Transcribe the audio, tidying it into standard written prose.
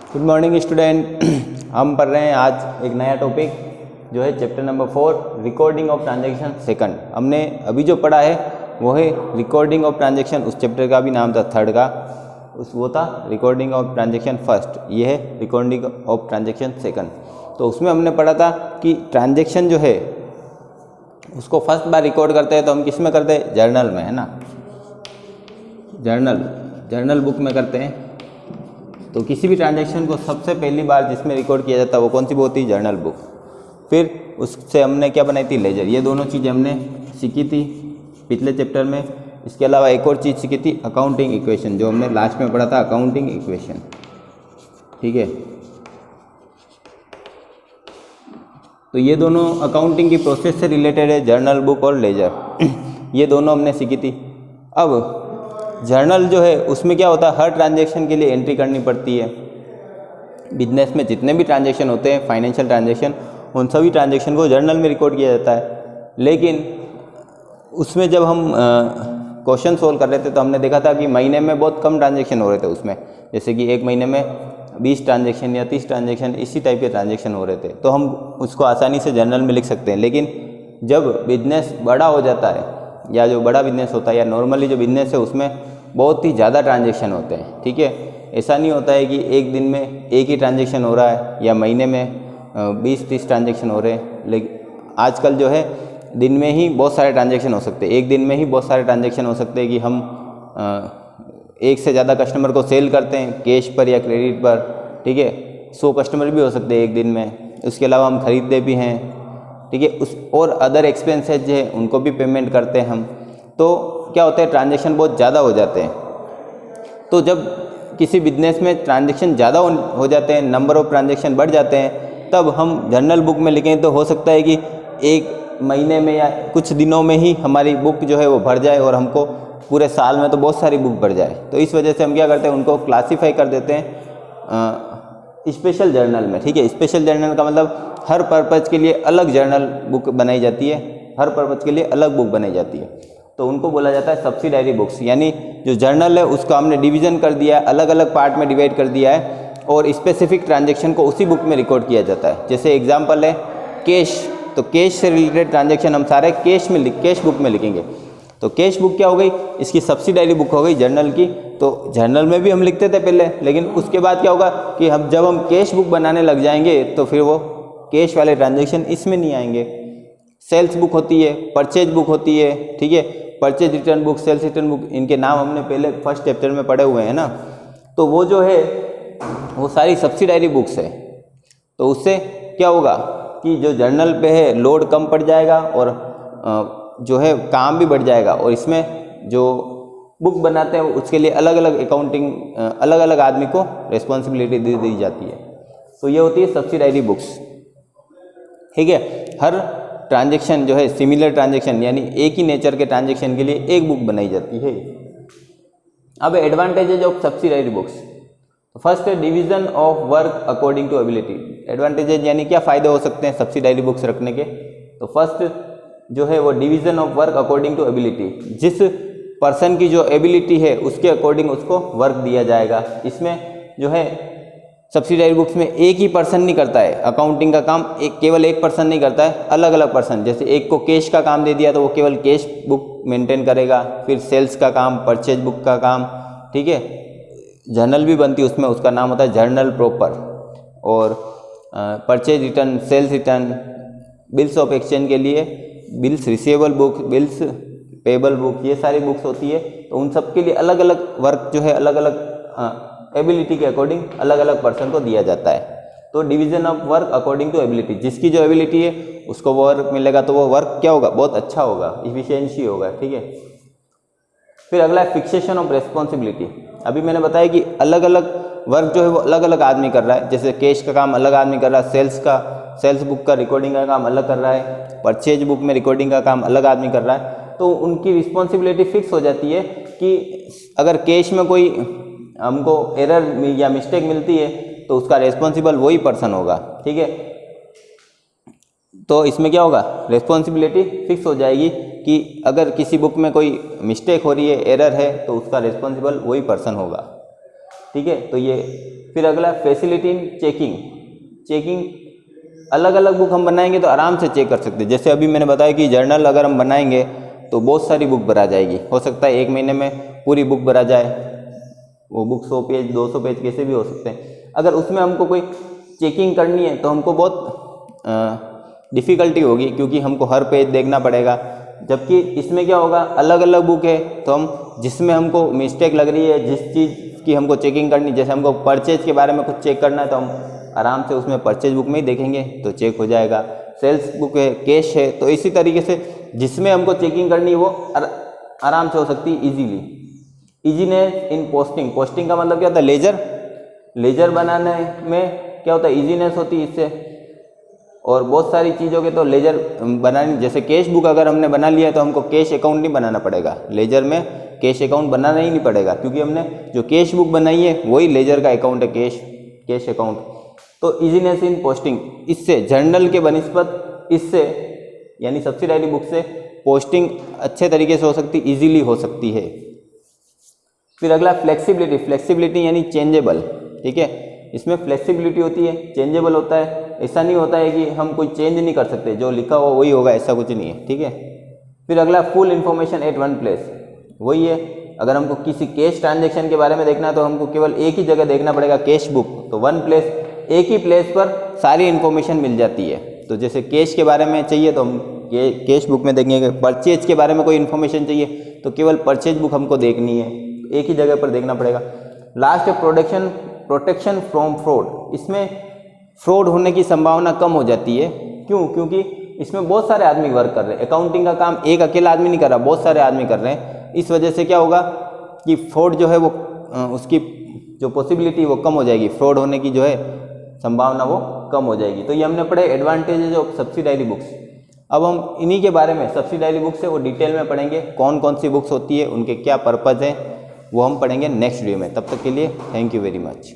Good morning student. हम पढ़ रहे हैं आज एक नया टॉपिक जो है chapter number 4 recording of transaction second. हमने अभी जो पढ़ा है वो है रिकॉर्डिंग ऑफ ट्रांजैक्शन, उस चैप्टर का भी नाम था थर्ड का, वो था रिकॉर्डिंग ऑफ ट्रांजैक्शन फर्स्ट, ये है रिकॉर्डिंग ऑफ ट्रांजैक्शन सेकंड। तो उसमें हमने पढ़ा था कि ट्रांजैक्शन जो है उसको फर्स्ट बार रिकॉर्ड करते हैं तो हम किस में करते हैं? जर्नल में, है ना। जर्नल बुक में करते हैं। तो किसी भी ट्रांजैक्शन को सबसे पहली बार जिसमें रिकॉर्ड किया जाता है वो कौन सी होती है? Journal book. फिर उससे हमने क्या बनाई थी? लेजर। ये दोनों चीज़ें हमने सीखी थी पिछले चैप्टर में। इसके अलावा एक और चीज़ सीखी थी अकाउंटिंग इक्वेशन, जो हमने लास्ट में पढ़ा था, अकाउंटिंग इक्वेशन। ठीक है, तो ये दोनों अकाउंटिंग की प्रोसेस से रिलेटेड है, जर्नल बुक और लेजर। ये दोनों हमने सीखी थी। अब जर्नल जो है उसमें क्या होता है, हर ट्रांजैक्शन के लिए एंट्री करनी पड़ती है। बिजनेस में जितने भी ट्रांजैक्शन होते हैं, फाइनेंशियल ट्रांजैक्शन, उन सभी ट्रांजैक्शन को जर्नल में रिकॉर्ड किया जाता है। लेकिन उसमें जब हम क्वेश्चन सोल्व कर रहे थे तो हमने देखा था कि महीने में बहुत कम ट्रांजैक्शन हो रहे थे उसमें, जैसे कि एक महीने में 20 ट्रांजैक्शन या 30 ट्रांजैक्शन, इसी टाइप के ट्रांजैक्शन हो रहे थे। तो हम उसको आसानी से जर्नल में लिख सकते हैं। लेकिन जब बिजनेस बड़ा हो जाता है, या जो बड़ा बिजनेस होता है, या नॉर्मली जो बिजनेस है उसमें बहुत ही ज़्यादा ट्रांजैक्शन होते हैं। ठीक है, ऐसा नहीं होता है कि एक दिन में एक ही ट्रांजैक्शन हो रहा है या महीने में 20-30 ट्रांजैक्शन हो रहे हैं। लेकिन आजकल जो है दिन में ही बहुत सारे ट्रांजैक्शन हो सकते हैं, एक दिन में ही बहुत सारे ट्रांजैक्शन हो सकते हैं कि हम एक से ज़्यादा कस्टमर को सेल करते हैं कैश पर या क्रेडिट पर। ठीक है, 100 कस्टमर भी हो सकते हैं एक दिन में। उसके अलावा हम खरीदते भी हैं। ठीक है, उस और अदर एक्सपेंसेस जो है उनको भी पेमेंट करते हैं हम। तो क्या होता है, ट्रांजैक्शन बहुत ज़्यादा हो जाते हैं। तो जब किसी बिजनेस में ट्रांजैक्शन ज़्यादा हो जाते हैं, नंबर ऑफ़ ट्रांजैक्शन बढ़ जाते हैं, तब हम जर्नल बुक में लिखें तो हो सकता है कि एक महीने में या कुछ दिनों में ही हमारी बुक जो है वो भर जाए, और हमको पूरे साल में तो बहुत सारी बुक भर जाए। तो इस वजह से हम क्या करते हैं, उनको क्लासीफाई कर देते हैं स्पेशल जर्नल में। ठीक है, स्पेशल जर्नल का मतलब हर पर्पज़ के लिए अलग जर्नल बुक बनाई जाती है, हर पर्पज़ के लिए अलग बुक बनाई जाती है। तो उनको बोला जाता है सब्सिडायरी बुक्स। यानी जो जर्नल है उसका हमने डिवीज़न कर दिया है, अलग अलग पार्ट में डिवाइड कर दिया है, और स्पेसिफिक ट्रांजैक्शन को उसी बुक में रिकॉर्ड किया जाता है। जैसे एग्जांपल है कैश, तो कैश से रिलेटेड ट्रांजैक्शन हम सारे कैश बुक में लिखेंगे। तो कैश बुक क्या हो गई? इसकी सब्सिडायरी बुक हो गई जर्नल की। तो जर्नल में भी हम लिखते थे पहले, लेकिन उसके बाद क्या होगा कि जब हम कैश बुक बनाने लग जाएंगे तो फिर वो कैश वाले ट्रांजैक्शन इसमें नहीं आएंगे। सेल्स बुक होती है, परचेज बुक होती है। ठीक है, purchase return book, sales return book, इनके नाम हमने पहले फर्स्ट चैप्टर में पढ़े हुए हैं ना। तो वो जो है वो सारी सब्सिडायरी बुक्स है। तो उससे क्या होगा कि जो जर्नल पे है लोड कम पड़ जाएगा, और जो है काम भी बढ़ जाएगा। और इसमें जो बुक बनाते हैं उसके लिए अलग अलग अकाउंटिंग, अलग अलग आदमी को रिस्पॉन्सिबिलिटी दे दी जाती है। तो ये होती है सब्सिडायरी बुक्स। ठीक है, हर ट्रांजैक्शन जो है सिमिलर ट्रांजैक्शन, यानी एक ही नेचर के ट्रांजैक्शन के लिए एक बुक बनाई जाती है। अब एडवांटेजेज ऑफ सब्सिडायरी बुक्स। तो फर्स्ट है division of work according to ability. Advantages यानी क्या फ़ायदे हो सकते हैं सब्सिडायरी बुक्स रखने के? तो फर्स्ट जो है वो division of work according to ability. जिस पर्सन की जो एबिलिटी है उसके अकॉर्डिंग उसको वर्क दिया जाएगा। इसमें जो है सब्सिडायरी बुक्स में एक ही पर्सन नहीं करता है अकाउंटिंग का काम, केवल एक पर्सन नहीं करता है, अलग अलग पर्सन। जैसे एक को कैश का काम दे दिया तो वो केवल कैश बुक मेंटेन करेगा, फिर सेल्स का काम, परचेज बुक का काम। ठीक है, जर्नल भी बनती है उसमें, उसका नाम होता है जर्नल प्रॉपर। और purchase return, sales return, bills of exchange के लिए bills receivable book, bills payable book, ये सारी बुक्स होती है। तो उन सब के लिए अलग अलग वर्क जो है अलग अलग एबिलिटी के अकॉर्डिंग अलग अलग पर्सन को दिया जाता है। तो division of work according to ability, जिसकी जो एबिलिटी है उसको वो वर्क मिलेगा, तो वो वर्क क्या होगा? बहुत अच्छा होगा, इफिशियंसी होगा। ठीक है, फिर अगला है फिक्सेशन ऑफ रिस्पॉन्सिबिलिटी। अभी मैंने बताया कि अलग अलग वर्क जो है वो अलग अलग आदमी कर रहा है। जैसे कैश का काम अलग आदमी कर रहा है, सेल्स बुक का रिकॉर्डिंग का काम अलग कर रहा है, परचेज बुक में रिकॉर्डिंग का काम अलग आदमी कर रहा है। तो उनकी रिस्पॉन्सिबिलिटी फिक्स हो जाती है कि अगर कैश में कोई हमको एरर या मिस्टेक मिलती है तो उसका रिस्पॉन्सिबल वही पर्सन होगा। ठीक है, तो इसमें क्या होगा, रिस्पॉन्सिबिलिटी फिक्स हो जाएगी कि अगर किसी बुक में कोई मिस्टेक हो रही है, एरर है, तो उसका रिस्पॉन्सिबल वही पर्सन होगा। ठीक है। तो ये फिर अगला फैसिलिटी इन चेकिंग अलग अलग बुक हम बनाएंगे तो आराम से चेक कर सकते हैं। जैसे अभी मैंने बताया कि जर्नल अगर हम बनाएंगे तो बहुत सारी बुक भरा जाएगी, हो सकता है 1 महीने में पूरी बुक भरा जाए, वो बुक 100 पेज 200 पेज कैसे भी हो सकते हैं। अगर उसमें हमको कोई चेकिंग करनी है तो हमको बहुत डिफ़िकल्टी होगी, क्योंकि हमको हर पेज देखना पड़ेगा। जबकि इसमें क्या होगा, अलग अलग बुक है तो हम जिसमें हमको मिस्टेक लग रही है, जिस चीज़ की हमको चेकिंग करनी, जैसे हमको परचेज के बारे में कुछ चेक करना है तो हम आराम से उसमें परचेज बुक में ही देखेंगे तो चेक हो जाएगा। सेल्स बुक है, कैश है, तो इसी तरीके से जिसमें हमको चेकिंग करनी है वो आराम से हो सकती है ईजीली। ईजीनेस इन पोस्टिंग का मतलब क्या होता है, लेजर बनाने में क्या होता है, ईजीनेस होती है इससे। और बहुत सारी चीज़ों के तो लेजर बनानी, जैसे कैश बुक अगर हमने बना लिया तो हमको कैश अकाउंट नहीं बनाना पड़ेगा, लेजर में कैश अकाउंट बनाना ही नहीं पड़ेगा, क्योंकि हमने जो कैश बुक बनाई है वही लेजर का अकाउंट है, कैश अकाउंट। तो इजीनेस इन पोस्टिंग, इससे जर्नल के बनिस्पत इससे यानी सब्सिडायरी बुक से पोस्टिंग अच्छे तरीके से हो सकती, इजीली हो सकती है। फिर अगला फ्लेक्सिबिलिटी यानी चेंजेबल, ठीक है। इसमें फ्लेक्सिबिलिटी होती है, चेंजेबल होता है। ऐसा नहीं होता है कि हम कोई चेंज नहीं कर सकते, जो लिखा हुआ वही होगा, ऐसा कुछ नहीं है, ठीक है। फिर अगला full information at one place, वही है। अगर हमको किसी कैश ट्रांजेक्शन के बारे में देखना है तो हमको केवल एक ही जगह देखना पड़ेगा, कैश बुक, तो वन प्लेस, एक ही प्लेस पर सारी इन्फॉर्मेशन मिल जाती है। तो जैसे कैश के बारे में चाहिए तो हम कैश बुक में देखेंगे, परचेज के बारे में कोई इन्फॉर्मेशन चाहिए तो केवल परचेज बुक हमको देखनी है, एक ही जगह पर देखना पड़ेगा। लास्ट प्रोटेक्शन फ्रॉम फ्रॉड, इसमें फ्रॉड होने की संभावना कम हो जाती है। क्यों? क्योंकि इसमें बहुत सारे आदमी वर्क कर रहे हैं, अकाउंटिंग का काम एक अकेला आदमी नहीं कर रहा, बहुत सारे आदमी कर रहे हैं। इस वजह से क्या होगा कि फ्रॉड जो है वो उसकी जो पॉसिबिलिटी वो कम हो जाएगी, फ्रॉड होने की जो है संभावना वो कम हो जाएगी। तो ये हमने पढ़े एडवांटेजेज ऑफ सब्सिडायरी बुक्स। अब हम इन्हीं के बारे में, सब्सिडायरी बुक्स है वो डिटेल में पढ़ेंगे, कौन कौन सी बुक्स होती है, उनके क्या पर्पज़ हैं, वो हम पढ़ेंगे नेक्स्ट वीडियो में। तब तक के लिए थैंक यू वेरी मच।